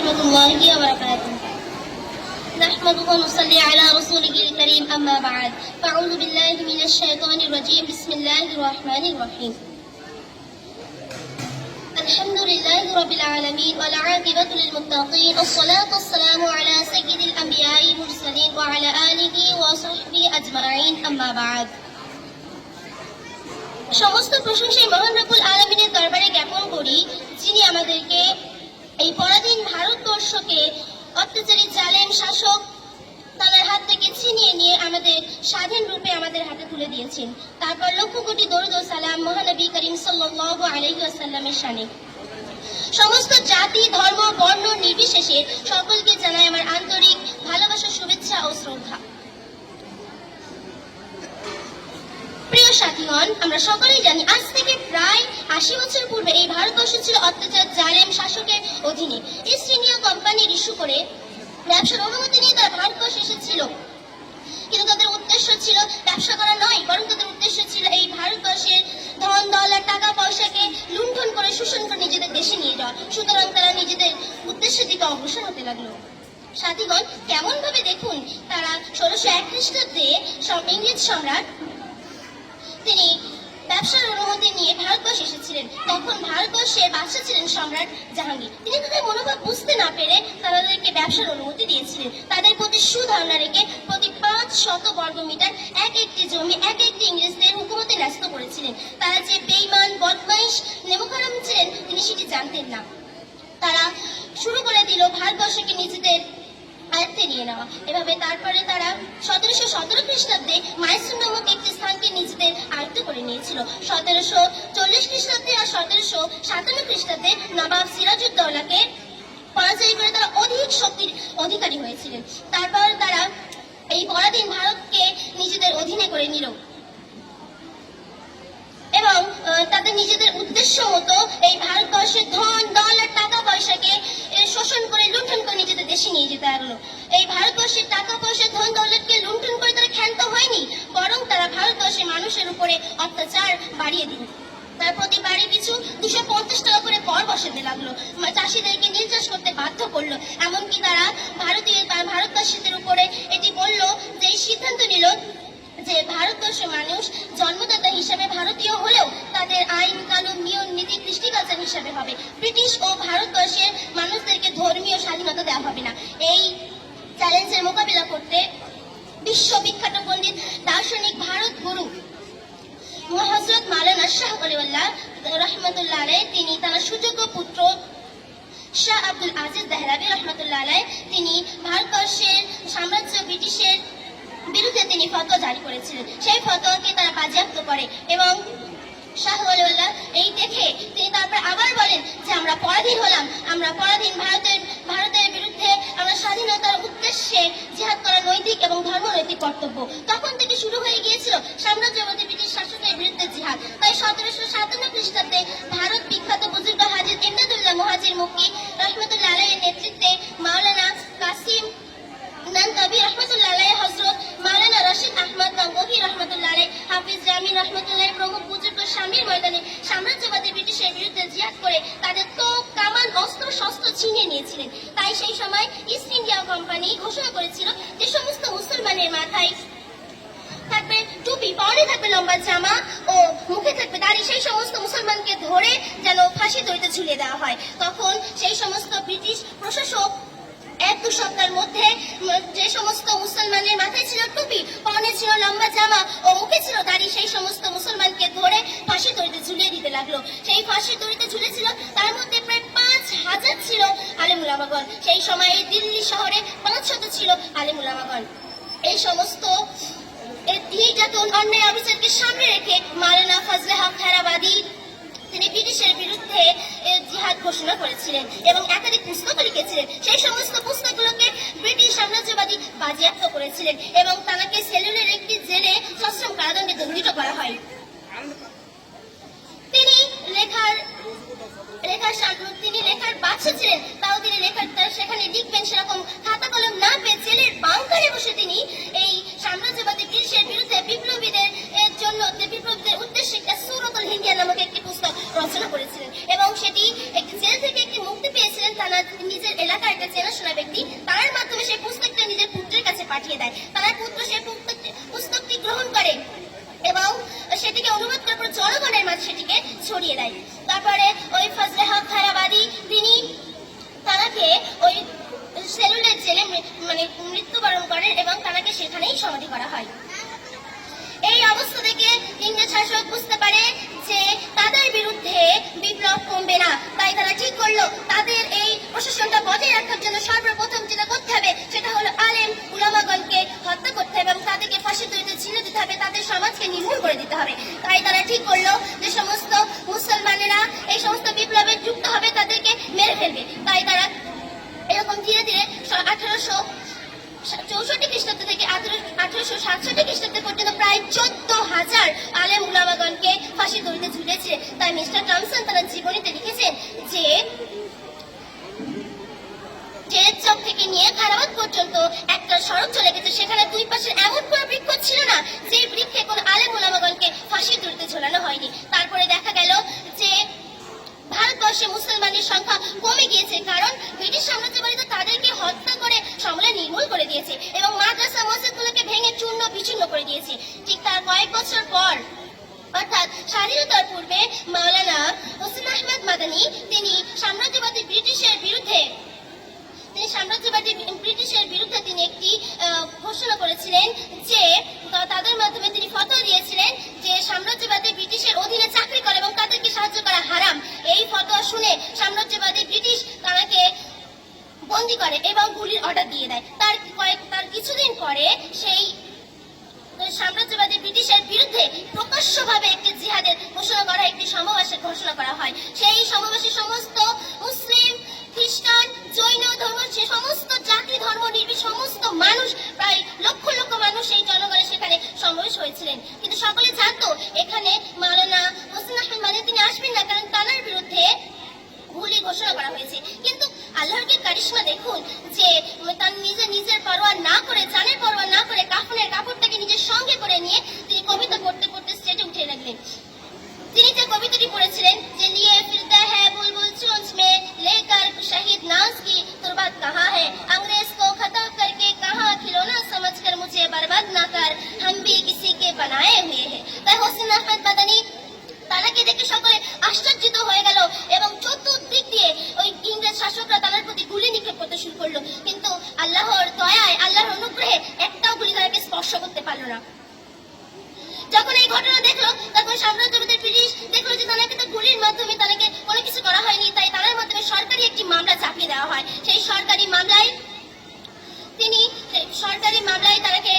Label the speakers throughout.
Speaker 1: রহমতুল্লাহি ওয়া বারাকাতুহু। نحمده ونصلي على رسوله الكريم أما بعد فأعوذ بالله من الشيطان الرجيم بسم الله الرحمن الرحيم الحمد لله رب العالمين والعاقبة للمتقين الصلاة والسلام على سيد الأنبياء المرسلين وعلى آله وصحبه أجمعين أما بعد সমস্ত প্রশংসাই মহান রব্বুল আলামিনের দরবারে জ্ঞাপন করি, যিনি আমাদেরকে এই পরাধীন ভারতবর্ষকে অত্যাচারী জালেম শাসক তাদের হাত থেকে ছিনিয়ে নিয়ে আমাদের স্বাধীন রূপে আমাদের হাতে তুলে দিয়েছেন। তারপর লক্ষ কোটি দরুদ ও সালাম মহানবী করিম সাল্লাল্লাহু আলাইহি ওয়াসাল্লামের শানে। সমস্ত জাতি ধর্ম বর্ণ নির্বিশেষে সকলকে জানাই আমার আন্তরিক ভালোবাসা, শুভেচ্ছা ও শ্রদ্ধা। প্রিয় সাথীগণ, আমরা সকলেই জানি আজ থেকে প্রায় ৮০ বছর পূর্বে এই ভারতবর্ষ ছিল অত্যাচার জালেম শাসকের অধীনে। ইস্ট ইন্ডিয়া কোম্পানির ইস্যু করে ব্যবসার অনুমতি নিয়ে তারা ভারতবর্ষে এসেছিল, কিন্তু তাদের উদ্দেশ্য ছিল ব্যবসা করা নয়, বরং তাদের উদ্দেশ্য ছিল এই ভারতবর্ষের ধন দৌলত টাকা পয়সাকে লুণ্ঠন করে শোষণ করে নিজেদের দেশে নিয়ে যাওয়া। সুতরাং তারা নিজেদের উদ্দেশ্যের দিকে অগ্রসর হতে লাগলো। সাথীগণ, কেমন ভাবে দেখুন, তারা ১৬০১ খ্রিস্টাব্দে ইংরেজ সম্রাট তিনি ব্যবসার অনুমতি নিয়ে ভারতবর্ষে এসেছিলেন। তখন ভারতবর্ষে বাদশা ছিলেন সম্রাট জাহাঙ্গীর। তিনি তাদের মনোভাব বুঝতে না পেরে তাদেরকে ব্যবসার অনুমতি দিয়েছিলেন। তাদের প্রতি সুধারণা রেখে প্রতি ৫০০ বর্গমিটার এক একটি জমি এক একটি ইংরেজদের হুকুমতে ন্যস্ত করেছিলেন। তারা যে বেঈমান বদমাইশ নেমোখারাম ছিলেন তিনি সেটি জানতেন না। তারা শুরু করে দিল ভারতবর্ষকে নিজেদের আয়ত্তে নিয়ে নেওয়া। এভাবে তারপরে তারা ১৭১৭ খ্রিস্টাব্দে মাইসুর নামক একটি স্থানকে নিজেদের আয়ত্ত করে নিয়েছিল। ১৭৪০ খ্রিস্টাব্দে আর ১৭৫৭ খ্রিস্টাব্দে নবাব সিরাজউদ্দৌলাকে পরাজয় করে তারা অধিক শক্তির অধিকারী হয়েছিলেন। তারপর তারা এই পরাধীন ভারতকে নিজেদের অধীনে করে নিল এবং তাদের নিজেদের উদ্দেশ্য মতো এই ভারতবর্ষের ধন দৌলত টাকা পয়সাকে শোষণ করে লুণ্ঠন করে নিজেদের দেশে নিয়ে যেতে লাগলো। এই ভারতবর্ষের টাকা পয়সা ধন দৌলতকে লুণ্ঠন করে তারা ক্ষান্ত হয়নি, বরং তারা ভারতবর্ষের মানুষের উপরে অত্যাচার বাড়িয়ে দিল। তার প্রতি বাড়ি পিছু ২৫০ টাকা করে কর বসাতে লাগলো, চাষিদেরকে নির্যাস করতে বাধ্য করলো। এমনকি তারা ভারতবাসীদের উপরে এটি বললো যে এই সিদ্ধান্ত নিল যে ভারতবর্ষের মানুষ জন্মদাতা হিসাবে ভারতীয় হলেও তাদের আইন কানুন নিয়ম নীতি কৃষ্টিকালচার হিসাবে হবে। ব্রিটিশ ও ভারতবর্ষের মানুষদেরকে ধর্মীয় স্বাধীনতা দেওয়া হবে না। এই চ্যালেঞ্জের মোকাবিলা করতে বিশ্ববিখ্যাত পণ্ডিত দার্শনিক ভারত গুরু হযরত মাওলানা শাহ ওলিউল্লাহ রহমতুল্লাহ আলাইহ, তিনি তার সুযোগ্য পুত্র শাহ আব্দুল আজিজ দেহরাবী রহমতুল্লাহ আলাইহ, তিনি ভারতবর্ষের সাম্রাজ্য ব্রিটিশের বিরুদ্ধে তিনি ফতোয়া জারি করেছিলেন। সেই ফতোয়াকে তারা বাজেয়াপ্ত করে এবং শাহ ওলিউল্লাহ এই দেখে তিনি তারপর আবার বলেন যে আমরা পরাধীন হলাম, আমরা পরাধীন ভারতের বিরুদ্ধে আমরা স্বাধীনতার উদ্দেশ্যে জিহাদ করা নৈতিক এবং ধর্মনৈতিক কর্তব্য। তখন থেকে শুরু হয়ে গিয়েছিল সাম্রাজ্যবাদী ব্রিটিশ শাসকের বিরুদ্ধে জিহাদ। তাই ১৭৫৭ খ্রিস্টাব্দে ভারত বিখ্যাত বুজুর্গ হাজী ইমদাদুল্লাহ মুহাজির মক্কি রহমতুল্লাহ আলাইহির নেতৃত্বে মাওলানা কাসিম নানতাবি রহমতুল্লাহ আলাইহ, হযরত মাওলানা রশিদ আহমদ গঙ্গোহী রহমতুল্লাহ আলাইহ, হাফিজ জামিন রহমতুল্লাহ প্রমুখ বুজুর্গ স্বামীর ময়দানে সাম্রাজ্যবাদী ব্রিটিশের বিরুদ্ধে জিহাদ করে তাদের তোপ কামান অস্ত্র শস্ত্র ছিনিয়ে নিয়েছিলেন। তাই সেই সময় ইস্ট ইন্ডিয়া কোম্পানি ঘোষণা করেছিল যে সমস্ত মুসলমানের মাথায় থাকবে টুপি, পরনে থাকবে লম্বা জামা ও মুখে থাকবে দাড়ি, সেই সমস্ত মুসলমানকে ধরে যেন ফাঁসি দড়িতে ঝুলিয়ে দেওয়া হয়। তখন সেই সমস্ত ব্রিটিশ প্রশাসক ১-২ সপ্তাহের মধ্যে যে সমস্ত মুসলমানের মাথায় ছিল টুপি, পরনে ছিল লম্বা জামা ও মুখে ছিল দাড়ি, সেই সমস্ত মুসলমানকে ধরে ফাঁসি দড়িতে ঝুলিয়ে দিতে লাগলো। সেই ফাঁসি দড়িতে ঝুলেছিল তার মধ্যে প্রায় ৫,০০০ ছিল আলেম উলামাগণ। সেই সময়ে দিল্লি শহরে ৫০০ ছিল আলেম উলামাগণ। এই সমস্ত নির্যাতন অন্যায় অবিচারকে সামনে রেখে মাওলানা ফজলে হক খায়রাবাদী তিনি ব্রিটিশের বিরুদ্ধে জিহাদ ঘোষণা করেছিলেন এবং একাধিক পুস্তক লিখেছিলেন। সেই সমস্ত পুস্তকগুলোকে ব্রিটিশ সাম্রাজ্যবাদী বাজেয়াপ্ত করেছিলেন এবং তাকে সেলুনের একটি জেলে সশ্রম কারাদণ্ডে দণ্ডিত করা হয়। তিনি লেখার বাদশা ছিলেন, তাও তিনি সেখানে লিখবেন সেরকম খাতা কলম না পেয়ে জেলের বাংকারে বসে তিনি এই সাম্রাজ্যবাদী ব্রিটিশের বিরুদ্ধে বিপ্লবীদের উদ্দেশ্যে একটা সূরাতুল হিন্দিয়া নামক একটি পুস্তক রচনা করেছিলেন এবং সেটি জেল থেকে একটি মুক্তি পেয়েছিলেন তারা নিজের এলাকার একটা চেনাশোনা ব্যক্তি, তার মাধ্যমে সেই পুস্তকটা নিজের পুত্রের কাছে পাঠিয়ে দেয়। তার পুত্র সেই পুস্তকটি গ্রহণ করে এবং সেটিকে অনুবাদ করার পর জনগণের মাঝে সেটিকে ছড়িয়ে দেয়। তারপরে ওই ফজলে হক খায়রাবাদী তিনি তারাকে ওই সেলুলের জেলে মৃত্যুবরণ করেন এবং তারাকে সেখানেই সমাধি করা হয়। এই অবস্থা দেখে ইংরেজ শাসক বুঝতে পারে যে তাদের বিরুদ্ধে বিপ্লব কমবে না, তাই তারা ঠিক করলো তাদের এই প্রশাসনটা বজায় রাখার জন্য সর্বপ্রথম যেটা করতে হবে সেটা হলো আলেম উলামাগণকে হত্যা করতে হবে এবং তাদেরকে ফাঁসির দড়িতে ঝুলিয়ে দিতে হবে, তাদের সমাজকে নির্মূল করে দিতে হবে। তাই তারা ঠিক করলো যে সমস্ত মুসলমানেরা এই সমস্ত বিপ্লবে যুক্ত হবে তাদেরকে মেরে ফেলবে। তাই তারা এরকম ধীরে ধীরে 1864 খ্রিস্টাব্দ থেকে 1867 খ্রিস্টাব্দ পর্যন্ত প্রায় 14,000 আলেম উলামাগণকে ফাঁসির দড়িতে ঝুলিয়েছে। তাই মিস্টার টমসন তার জীবনীতে লিখেছেন যে জেলের চক থেকে নিয়ে খায়রাবাদ পর্যন্ত একটা সড়ক চলে গেছে, সেখানে দুই পাশে এমন কোনো বৃক্ষ ছিল না যে বৃক্ষে কোনো আলেম উলামাগণকে ফাঁসির দড়িতে ঝোলানো হয়নি। তারপরে দেখা গেল যে ভারতবর্ষে মুসলমানের সংখ্যা কমে গিয়েছে, কারণ ব্রিটিশ সাম্রাজ্যবাদী তাদেরকে হত্যা করে সমূলে নির্মূল করে দিয়েছে এবং মাদ্রাসা মসজিদগুলোকে ভেঙে চূর্ণ বিচূর্ণ করে দিয়েছে। ঠিক তার কয়েক বছর পর অর্থাৎ স্বাধীনতার পূর্বে মাওলানা হোসেন আহমেদ মাদানী তিনি সাম্রাজ্যবাদী ব্রিটিশের বিরুদ্ধে তিনি একটি ঘোষণা করেছিলেন যে তাদের মাধ্যমে তিনি ফতোয়া দিয়েছিলেন যে সাম্রাজ্যবাদী ব্রিটিশের অধীনে চাকরি করা এবং তাদেরকে সাহায্য করা হারাম। এই ফতোয়া শুনে সাম্রাজ্যবাদী ব্রিটিশ তাকে বন্দী করে এবং গুলির অর্ডার দিয়ে দেয়। তার কিছুদিন পরে সেই সাম্রাজ্যবাদী ব্রিটিশের বিরুদ্ধে প্রকাশ্যভাবে একটি জিহাদের ঘোষণা করা, একটি সমাবেশের ঘোষণা করা হয়। সেই সমাবেশে সমস্ত মুসলিম, খ্রিস্টান, জৈন ধর্ম, সে সমস্ত জাতি ধর্ম নির্বিশেষে সমস্ত মানুষ, প্রায় লক্ষ লক্ষ মানুষ এই জনগণের সেখানে সমাবেশ হয়েছিলেন। কিন্তু সকলে জানতো এখানে মাওলানা হোসেন আহমেদ মাদানী তিনি আসবেন না, কারণ তার বিরুদ্ধে গুলি ঘোষণা করা হয়েছে। কিন্তু আল্লাহর কারিশমা দেখুন যে তার নিজের পরোয়া না করে, জানের পরোয়া না করে কাফনের কাপড়টাকে নিজের সঙ্গে করে নিয়ে তিনি কবিতা পড়তে পড়তে স্টেজে উঠে লাগলেন। তিনি যে কবিতাটি পড়েছিলেন যে লিয়ে ফিরতা হ্যায় বুলবুল চোंच में लेकर शहीद नाज की तुरबत कहाँ है, अंग्रेज को खत्म करके कहाँ खिलौना समझकर मुझे बर्बाद ना कर, हम भी किसी के बनाए हुए हैं। তাই হোসেন আহমেদ মাদানী তারাকে দেখে সকলে আশ্চর্যিত হয়ে গেল এবং চতুর্দিক দিয়ে ওই ইংরেজ শাসকরা তার প্রতি গুলি নিক্ষেপ করতে শুরু করলো। কিন্তু আল্লাহর দয়ায়, আল্লাহর অনুগ্রহে একটাও গুলি তাকে স্পর্শ করতে পারলো না। যখন এই ঘটনা দেখলো তখন সাম্রাজ্যবাদী ব্রিটিশ দেখলো যে তাদেরকে তো গুলির মাধ্যমে তাদেরকে কোনো কিছু করা হয়নি, তাই তাদের মাধ্যমে সরকারি একটি মামলা চাপিয়ে দেওয়া হয়। সেই সরকারি মামলায় তাদেরকে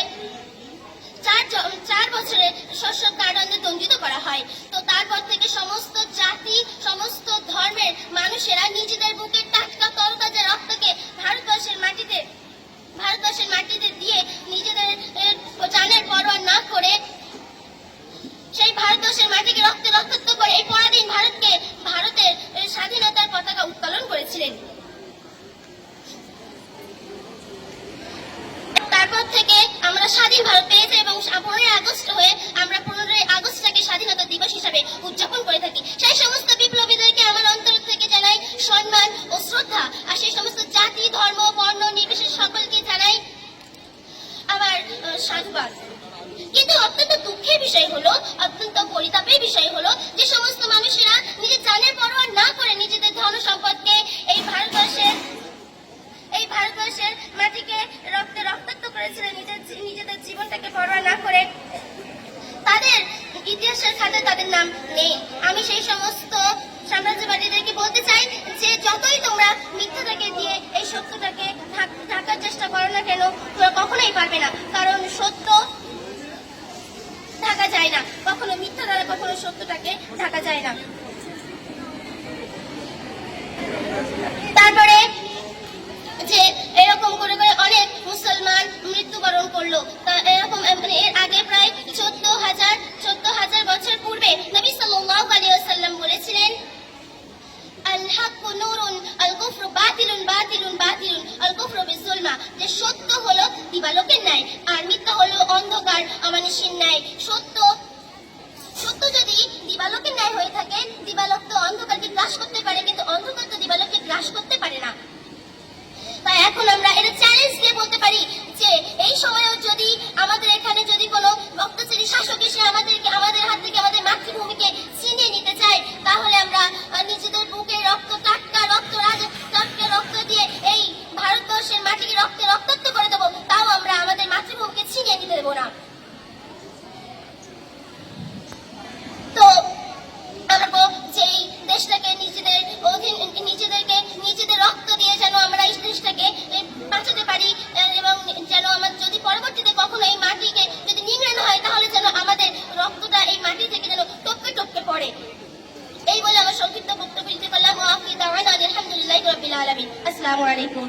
Speaker 1: 4 বছরের সশ্রম কারাদণ্ডে দণ্ডিত করা হয়। তো তারপর থেকে সমস্ত জাতি, সমস্ত ধর্মের মানুষেরা নিজেদের বুকের টাটকা তরতাজা রক্তকে ভারতবর্ষের মাটিতে দিয়ে নিজেদের জানের পরোয়া না করে সেই ভারতবর্ষের মাটিকে রক্তে রক্তাক্ত করে এই পরাধীন ভারতের স্বাধীনতার পতাকা উত্তোলন করেছিলেন। তারপর থেকে আমরা স্বাধীন ভারত পেয়েছি এবং 15ই আগস্ট হয়ে আমরা 15ই আগস্টটাকে স্বাধীনতা দিবস হিসাবে উদযাপন করে থাকি। সেই সমস্ত বিপ্লবীদেরকে আমার অন্তর থেকে জানাই সম্মান ও শ্রদ্ধা, আর সেই সমস্ত জাতি, ধর্ম, বর্ণ নির্বিশেষে সকলকে জানাই আমার সাধুবাদ। কিন্তু অত্যন্ত দুঃখের বিষয় হলো, অত্যন্ত পরিতাপের বিষয় হলো যে সমস্ত মানুষেরা নিজের জানের পরোয়া না করে নিজেদের ধন সম্পদকে এই ভারতবর্ষের মাটিকে রক্তে রক্তাক্ত করেছিলেন, নিজেদের জীবনটাকে পরোয়া না করে, তাদের ইতিহাসের খাতায় তাদের নাম নেই। আমি সেই সমস্ত সাম্রাজ্যবাদীদেরকে বলতে চাই যে যতই তোমরা মিথ্যাটাকে দিয়ে এই সত্যটাকে ঢাকার চেষ্টা করো না কেন, তোমরা কখনোই পারবে না, কারণ সত্য ঢাকা যায় না, কখনো মিথ্যা দ্বারা কখনো সত্যটাকে ঢাকা যায় না। তারপরে যে এরকম করে অনেক মুসলমান মৃত্যুবরণ করলো। এরকম এর আগে প্রায় 14,000 বছর পূর্বে নবী সাল্লাল্লাহু আলাইহি ওয়াসাল্লাম বলেছিলেন আল হাক্কু নূরুন আল কুফরু বাতিলুন বাতিলুন বাতিলুন আল কুফরু বিজুলমা, যে সত্য হলো দিবালোকের ন্যায় আর মিথ্যা হলো অন্ধকার অমানুষের ন্যায়। সত্য যদি দিবালোকের ন্যায় হয়ে থাকে, দিবালোক তো অন্ধকারকে গ্রাস করতে পারে, কিন্তু অন্ধকার তো দিবালোককে গ্রাস করতে পারে না। এখন আমরা এটা চ্যালেঞ্জ দিয়ে বলতে পারি যে এই সময়েও যদি আমাদের এখানে যদি কোনো রক্তচারী শাসক এসে আমাদের হাত থেকে আমাদের মাতৃভূমিকে ছিনিয়ে নিতে চায়, তাহলে আমরা নিজেদের বুকে রক্ত টাটকা রক্ত দিয়ে এই ভারতবর্ষের মাটিকে রক্তাক্ত করে দেবো, তাও আমরা আমাদের মাতৃভূমিকে ছিনিয়ে নিতে দেবো না। তো আমরা যে এই দেশটাকে নিজেদের রক্ত দিয়ে যেন আমরা এই দেশটাকে বাঁচাতে পারি, এবং যেন আমার যদি পরবর্তীতে কখনো এই মাটিকে যদি নিংড়ানো হয়, তাহলে যেন আমাদের রক্তটা এই মাটি থেকে যেন টপকে টপকে পড়ে। এই বলে আমার সংক্ষিপ্ত বক্তব্য দিতে পারলাম। আলহামদুলিল্লাহি রাব্বিল আলামিন। আসসালামু আলাইকুম।